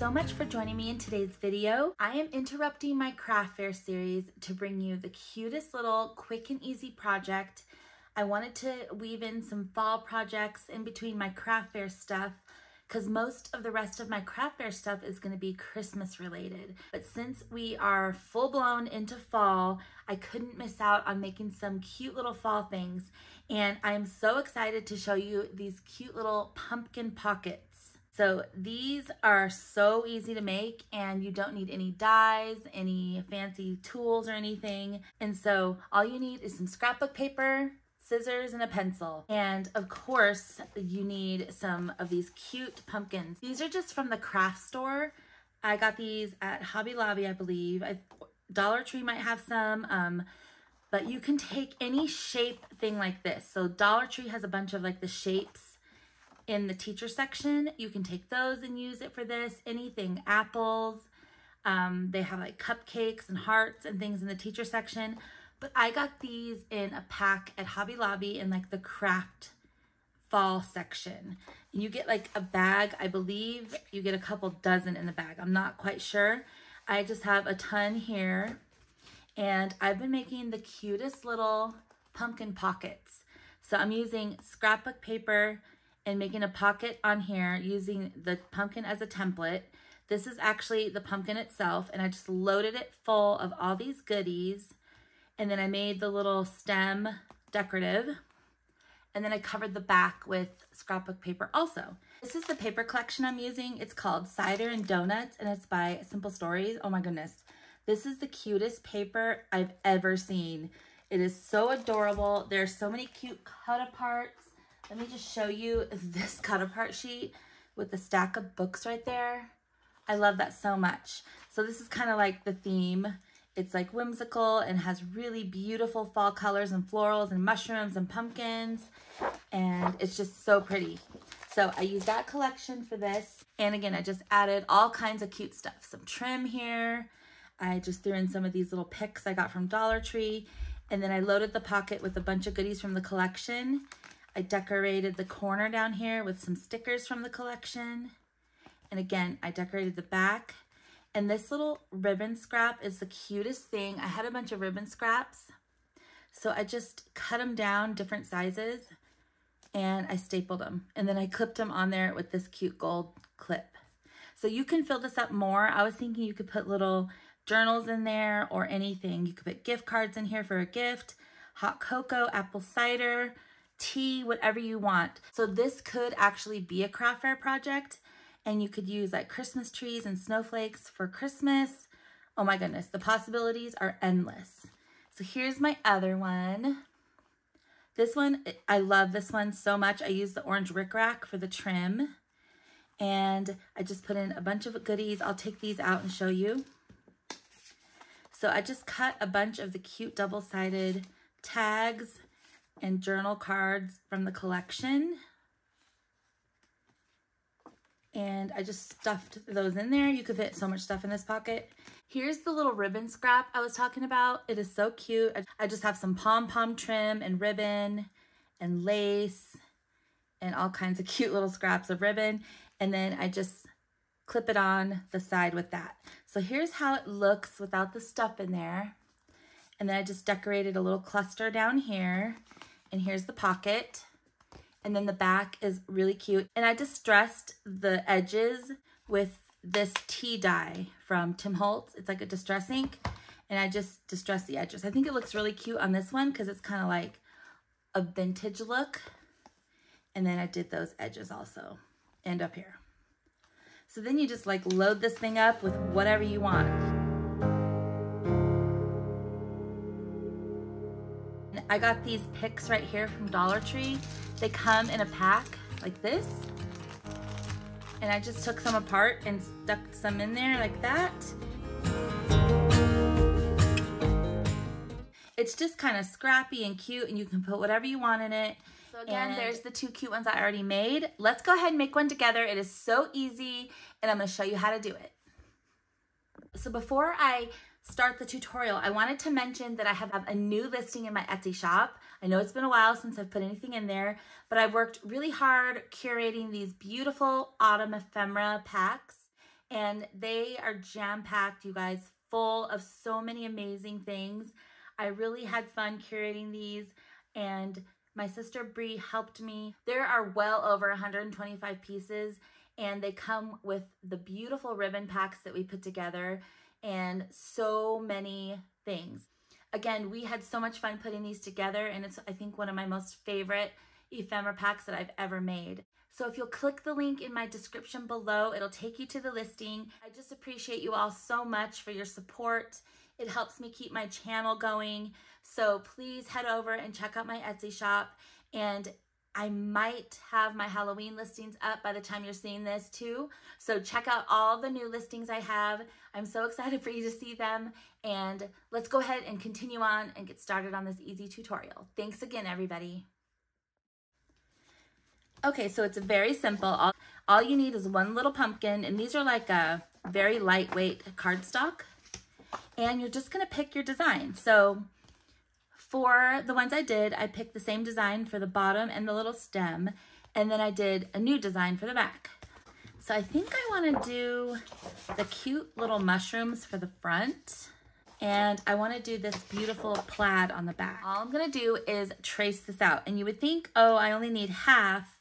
so much for joining me in today's video. I am interrupting my craft fair series to bring you the cutest little quick and easy project. I wanted to weave in some fall projects in between my craft fair stuff because most of the rest of my craft fair stuff is going to be Christmas related. But since we are full blown into fall, I couldn't miss out on making some cute little fall things. And I'm so excited to show you these cute little pumpkin pockets. So these are so easy to make and you don't need any dies, any fancy tools or anything. And so all you need is some scrapbook paper, scissors, and a pencil. And of course, you need some of these cute pumpkins. These are just from the craft store. I got these at Hobby Lobby, I believe. Dollar Tree might have some, but you can take any shape thing like this. So Dollar Tree has a bunch of like the shapes in the teacher section. You can take those and use it for this. Anything, apples. They have like cupcakes and hearts and things in the teacher section. But I got these in a pack at Hobby Lobby in like the craft fall section. And you get like a bag, I believe you get a couple dozen in the bag. I'm not quite sure. I just have a ton here. And I've been making the cutest little pumpkin pockets. So I'm using scrapbook paper and making a pocket on here using the pumpkin as a template. This is actually the pumpkin itself, and I just loaded it full of all these goodies. And then I made the little stem decorative. And then I covered the back with scrapbook paper also. This is the paper collection I'm using. It's called Cider and Donuts, and it's by Simple Stories. Oh my goodness. This is the cutest paper I've ever seen. It is so adorable. There's so many cute cut-aparts. Let me just show you this cut-apart sheet with the stack of books right there. I love that so much. So this is kind of like the theme. It's like whimsical and has really beautiful fall colors and florals and mushrooms and pumpkins. And it's just so pretty. So I used that collection for this. And again, I just added all kinds of cute stuff. Some trim here. I just threw in some of these little picks I got from Dollar Tree. And then I loaded the pocket with a bunch of goodies from the collection. I decorated the corner down here with some stickers from the collection. And again, I decorated the back. And this little ribbon scrap is the cutest thing. I had a bunch of ribbon scraps. So I just cut them down different sizes and I stapled them. And then I clipped them on there with this cute gold clip. So you can fill this up more. I was thinking you could put little journals in there or anything. You could put gift cards in here for a gift, hot cocoa, apple cider, tea, whatever you want. So this could actually be a craft fair project, and you could use like Christmas trees and snowflakes for Christmas. Oh my goodness, the possibilities are endless. So here's my other one. This one, I love this one so much. I used the orange rickrack for the trim, and I just put in a bunch of goodies. I'll take these out and show you. So I just cut a bunch of the cute double-sided tags and journal cards from the collection. And I just stuffed those in there. You could fit so much stuff in this pocket. Here's the little ribbon scrap I was talking about. It is so cute. I just have some pom-pom trim and ribbon and lace and all kinds of cute little scraps of ribbon. And then I just clip it on the side with that. So here's how it looks without the stuff in there. And then I just decorated a little cluster down here. And here's the pocket. And then the back is really cute. And I distressed the edges with this tea dye from Tim Holtz. It's like a distress ink. And I just distressed the edges. I think it looks really cute on this one because it's kind of like a vintage look. And then I did those edges also. And up here. So then you just like load this thing up with whatever you want. I got these picks right here from Dollar Tree. They come in a pack like this. And I just took some apart and stuck some in there like that. It's just kind of scrappy and cute, and you can put whatever you want in it. So again, there's the two cute ones I already made. Let's go ahead and make one together. It is so easy, and I'm going to show you how to do it. So before I start the tutorial, I wanted to mention that I have a new listing in my Etsy shop. I know it's been a while since I've put anything in there, but I've worked really hard curating these beautiful autumn ephemera packs. and they are jam-packed, you guys, full of so many amazing things. I really had fun curating these, and my sister Bree helped me. There are well over 125 pieces, and they come with the beautiful ribbon packs that we put together and so many things. Again, we had so much fun putting these together, and it's, I think, one of my most favorite ephemera packs that I've ever made. So if you'll click the link in my description below, it'll take you to the listing. I just appreciate you all so much for your support. It helps me keep my channel going. So please head over and check out my Etsy shop. And I might have my Halloween listings up by the time you're seeing this too. So check out all the new listings I have. I'm so excited for you to see them. And let's go ahead and continue on and get started on this easy tutorial. Thanks again, everybody. Okay, so it's very simple. All you need is one little pumpkin, and these are like a very lightweight cardstock. And you're just gonna pick your design. So for the ones I did, I picked the same design for the bottom and the little stem, and then I did a new design for the back. So I think I wanna do the cute little mushrooms for the front, and I wanna do this beautiful plaid on the back. All I'm gonna do is trace this out, and you would think, oh, I only need half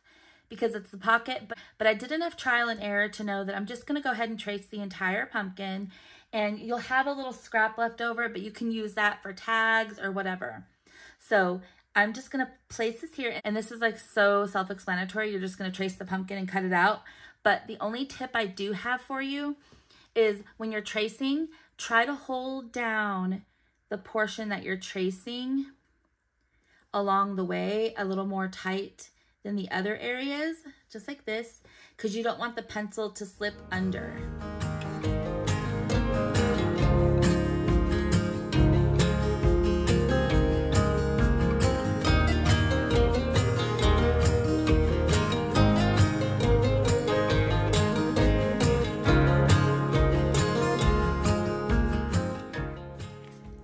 because it's the pocket, but I did enough trial and error to know that I'm just gonna go ahead and trace the entire pumpkin, and you'll have a little scrap left over, but you can use that for tags or whatever. So I'm just gonna place this here, and this is like so self-explanatory. You're just gonna trace the pumpkin and cut it out. But the only tip I do have for you is when you're tracing, try to hold down the portion that you're tracing along the way a little more tight than the other areas, just like this, because you don't want the pencil to slip under.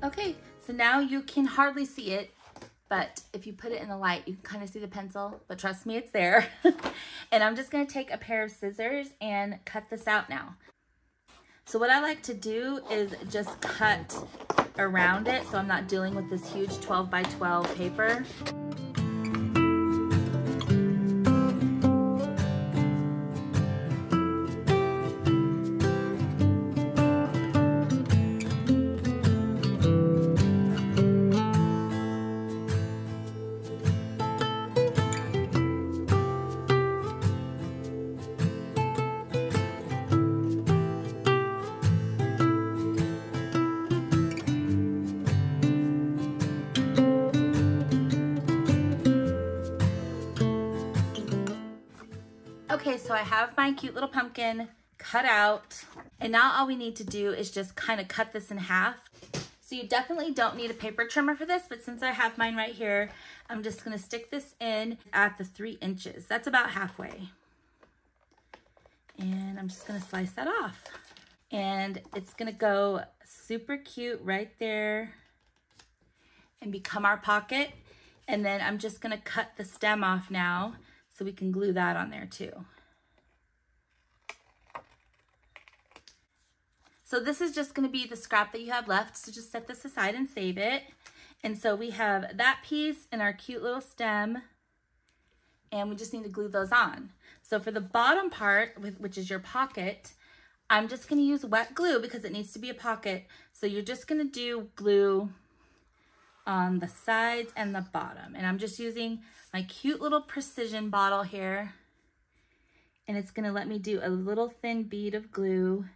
Okay, so now you can hardly see it, but if you put it in the light, you can kind of see the pencil, but trust me, it's there. And I'm just gonna take a pair of scissors and cut this out now. So what I like to do is just cut around it so I'm not dealing with this huge 12 by 12 paper. Okay, so I have my cute little pumpkin cut out, and now all we need to do is just kind of cut this in half. So you definitely don't need a paper trimmer for this, but since I have mine right here, I'm just gonna stick this in at the 3 inches. That's about halfway. And I'm just gonna slice that off. And it's gonna go super cute right there and become our pocket. And then I'm just gonna cut the stem off now so we can glue that on there too. So this is just gonna be the scrap that you have left, so just set this aside and save it. And so we have that piece and our cute little stem, and we just need to glue those on. So for the bottom part, which is your pocket, I'm just gonna use wet glue because it needs to be a pocket. So you're just gonna do glue on the sides and the bottom. And I'm just using my cute little precision bottle here, and it's gonna let me do a little thin bead of glue.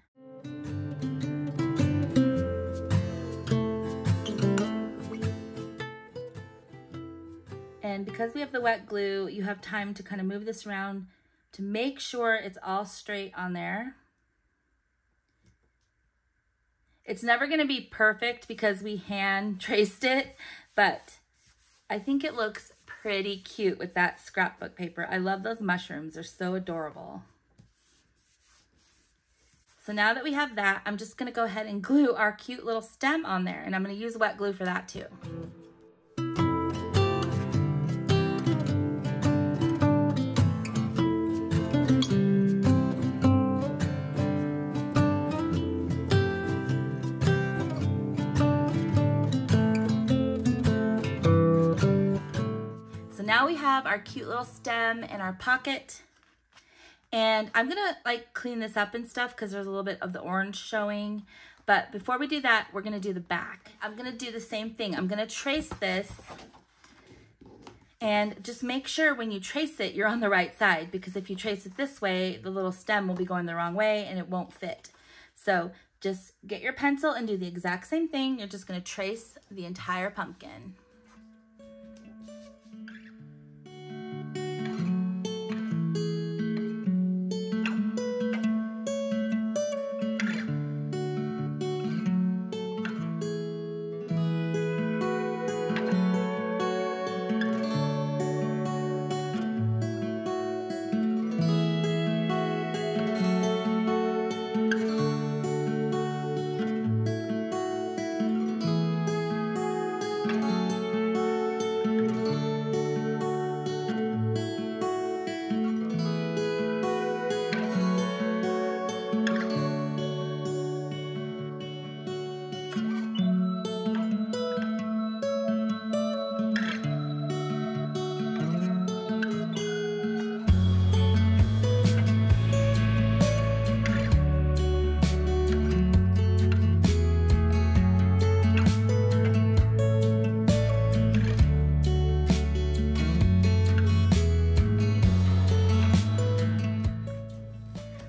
And because we have the wet glue, you have time to kind of move this around to make sure it's all straight on there. It's never gonna be perfect because we hand traced it, but I think it looks pretty cute with that scrapbook paper. I love those mushrooms, they're so adorable. So now that we have that, I'm just gonna go ahead and glue our cute little stem on there, and I'm gonna use wet glue for that too. now we have our cute little stem in our pocket. And I'm gonna like clean this up and stuff because there's a little bit of the orange showing. But before we do that, we're gonna do the back. I'm gonna do the same thing. I'm gonna trace this, and just make sure when you trace it, you're on the right side, because if you trace it this way, the little stem will be going the wrong way and it won't fit. So just get your pencil and do the exact same thing. You're just gonna trace the entire pumpkin.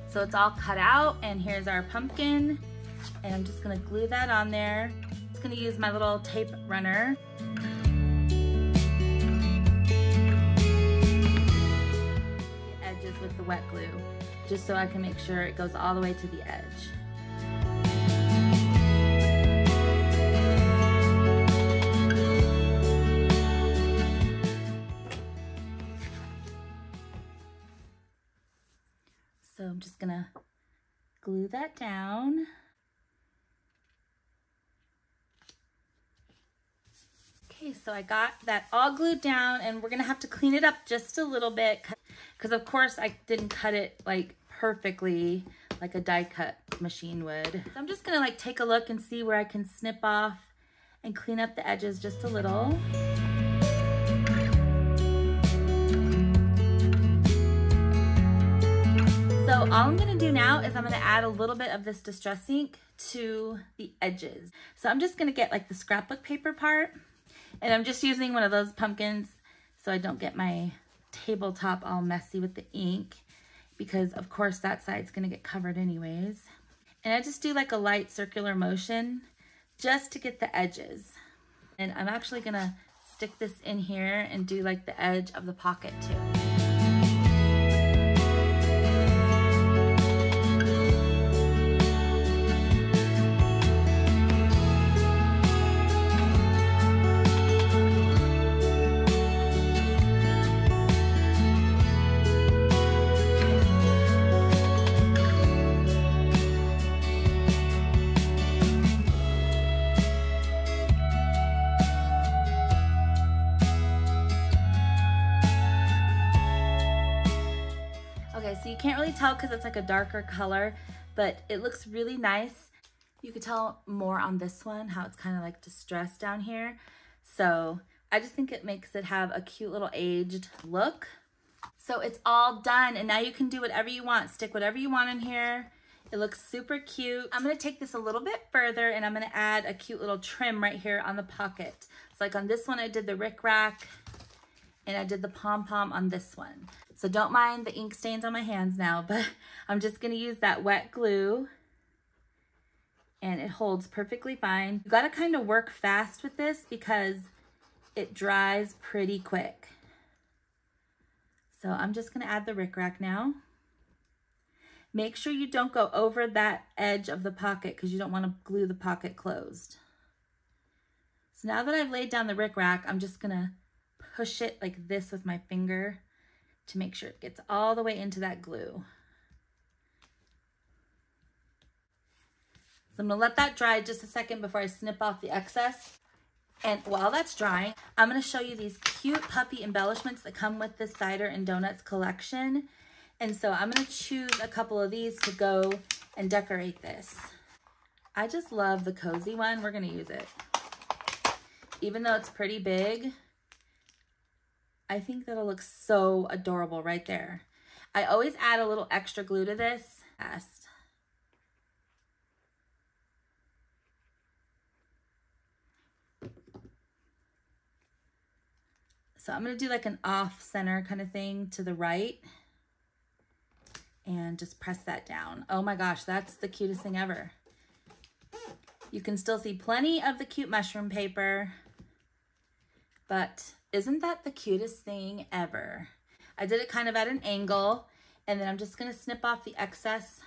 So it's all cut out, and here's our pumpkin, and I'm just gonna glue that on there. I'm just gonna use my little tape runner. The edges with the wet glue, just so I can make sure it goes all the way to the edge. So I'm just gonna glue that down. Okay, so I got that all glued down, and we're gonna have to clean it up just a little bit, because of course I didn't cut it like perfectly like a die cut machine would. So I'm just gonna like take a look and see where I can snip off and clean up the edges just a little. So all I'm gonna do now is I'm gonna add a little bit of this distress ink to the edges. So I'm just gonna get like the scrapbook paper part, and I'm just using one of those pumpkins so I don't get my tabletop all messy with the ink, because of course that side's gonna get covered anyways. And I just do like a light circular motion just to get the edges. And I'm actually gonna stick this in here and do like the edge of the pocket too. So you can't really tell because it's like a darker color, but it looks really nice. You could tell more on this one, how it's kind of like distressed down here. So I just think it makes it have a cute little aged look. So it's all done, and now you can do whatever you want. Stick whatever you want in here. It looks super cute. I'm gonna take this a little bit further, and I'm gonna add a cute little trim right here on the pocket. So like on this one, I did the rickrack, and I did the pom-pom on this one. So don't mind the ink stains on my hands now, but I'm just gonna use that wet glue, and it holds perfectly fine. You gotta kind of work fast with this because it dries pretty quick. So I'm just gonna add the rickrack now. Make sure you don't go over that edge of the pocket because you don't wanna glue the pocket closed. So now that I've laid down the rickrack, I'm just gonna push it like this with my finger to make sure it gets all the way into that glue. So I'm gonna let that dry just a second before I snip off the excess. And while that's drying, I'm gonna show you these cute puppy embellishments that come with the Cider and Donuts collection. And so I'm gonna choose a couple of these to go and decorate this. I just love the cozy one. We're gonna use it. Even though it's pretty big, I think that'll look so adorable right there. I always add a little extra glue to this. So I'm gonna do like an off center kind of thing to the right and just press that down. Oh my gosh, that's the cutest thing ever. You can still see plenty of the cute mushroom paper, but isn't that the cutest thing ever? I did it kind of at an angle, and then I'm just gonna snip off the excess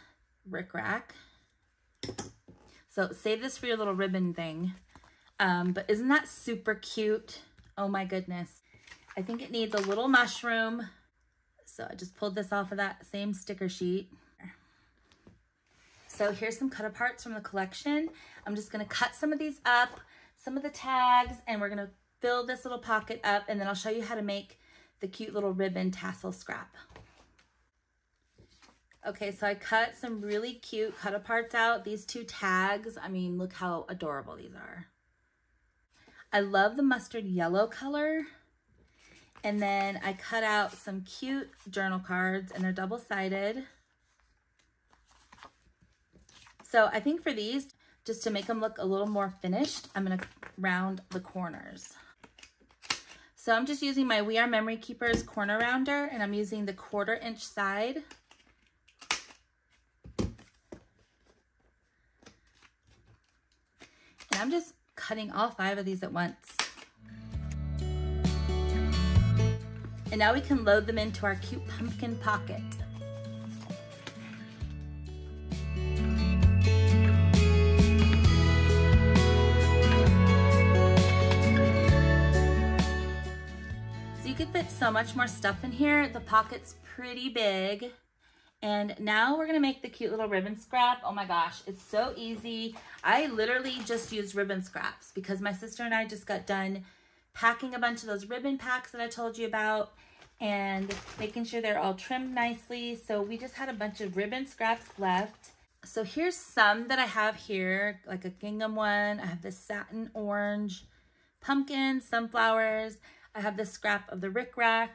rickrack. So save this for your little ribbon thing. But isn't that super cute? Oh my goodness. I think it needs a little mushroom. So I just pulled this off of that same sticker sheet. So here's some cut aparts from the collection. I'm just gonna cut some of these up, some of the tags, and we're gonna fill this little pocket up, and then I'll show you how to make the cute little ribbon tassel scrap. Okay, so I cut some really cute cut aparts out. These two tags, I mean, look how adorable these are. I love the mustard yellow color. And then I cut out some cute journal cards, and they're double-sided. So I think for these, just to make them look a little more finished, I'm gonna round the corners. So I'm just using my We Are Memory Keepers corner rounder, and I'm using the 1/4 inch side. And I'm just cutting all 5 of these at once. And now we can load them into our cute pumpkin pocket. So you could fit so much more stuff in here. The pocket's pretty big. And now we're gonna make the cute little ribbon scrap. Oh my gosh, it's so easy. I literally just used ribbon scraps because my sister and I just got done packing a bunch of those ribbon packs that I told you about and making sure they're all trimmed nicely. So we just had a bunch of ribbon scraps left. So here's some that I have here, like a gingham one. I have this satin orange, pumpkin, sunflowers. I have this scrap of the rickrack.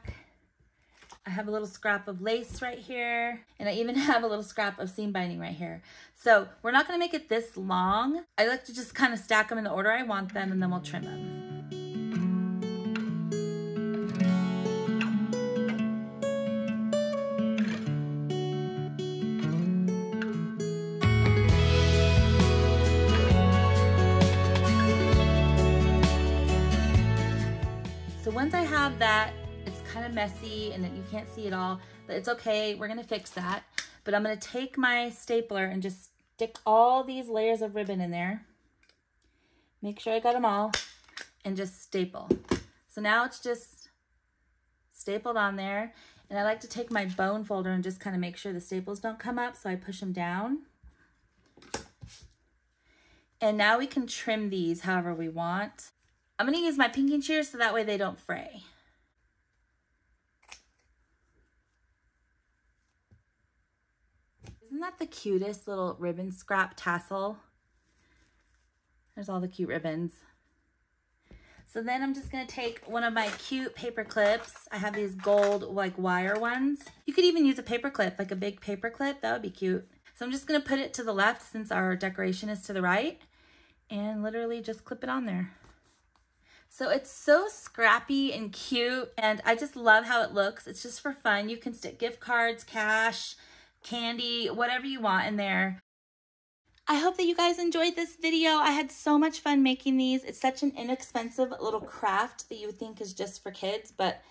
I have a little scrap of lace right here. And I even have a little scrap of seam binding right here. So we're not gonna make it this long. I like to just kind of stack them in the order I want them, and then we'll trim them. So once I have that, it's kind of messy and you can't see it all, but it's okay. We're gonna fix that. But I'm gonna take my stapler and just stick all these layers of ribbon in there. Make sure I got them all and just staple. So now it's just stapled on there. And I like to take my bone folder and just kind of make sure the staples don't come up, so I push them down. And now we can trim these however we want. I'm gonna use my pinking shears so that way they don't fray. Isn't that the cutest little ribbon scrap tassel? There's all the cute ribbons. So then I'm just gonna take one of my cute paper clips. I have these gold like wire ones. You could even use a paper clip, like a big paper clip. That would be cute. So I'm just gonna put it to the left since our decoration is to the right, and literally just clip it on there. So it's so scrappy and cute, and I just love how it looks. It's just for fun. You can stick gift cards, cash, candy, whatever you want in there. I hope that you guys enjoyed this video. I had so much fun making these. It's such an inexpensive little craft that you would think is just for kids, but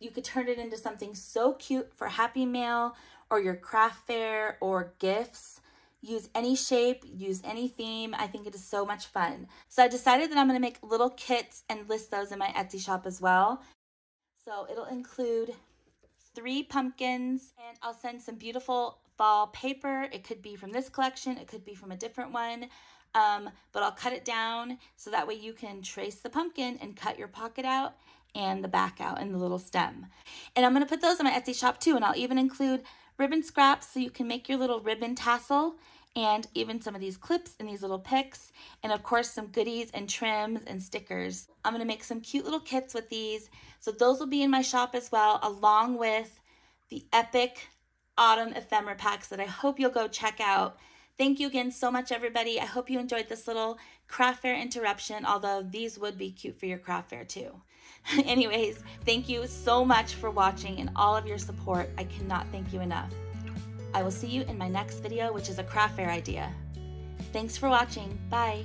you could turn it into something so cute for Happy Mail or your craft fair or gifts. Use any shape, use any theme. I think it is so much fun. So I decided that I'm gonna make little kits and list those in my Etsy shop as well. So it'll include 3 pumpkins, and I'll send some beautiful fall paper. It could be from this collection, it could be from a different one, but I'll cut it down so that way you can trace the pumpkin and cut your pocket out and the back out and the little stem. And I'm gonna put those in my Etsy shop too, and I'll even include ribbon scraps so you can make your little ribbon tassel, and even some of these clips and these little picks, and of course some goodies and trims and stickers. I'm gonna make some cute little kits with these, so those will be in my shop as well, along with the epic autumn ephemera packs that I hope you'll go check out. Thank you again so much, everybody. I hope you enjoyed this little craft fair interruption, although these would be cute for your craft fair too. Anyways, thank you so much for watching and all of your support. I cannot thank you enough. I will see you in my next video, which is a craft fair idea. Thanks for watching. Bye.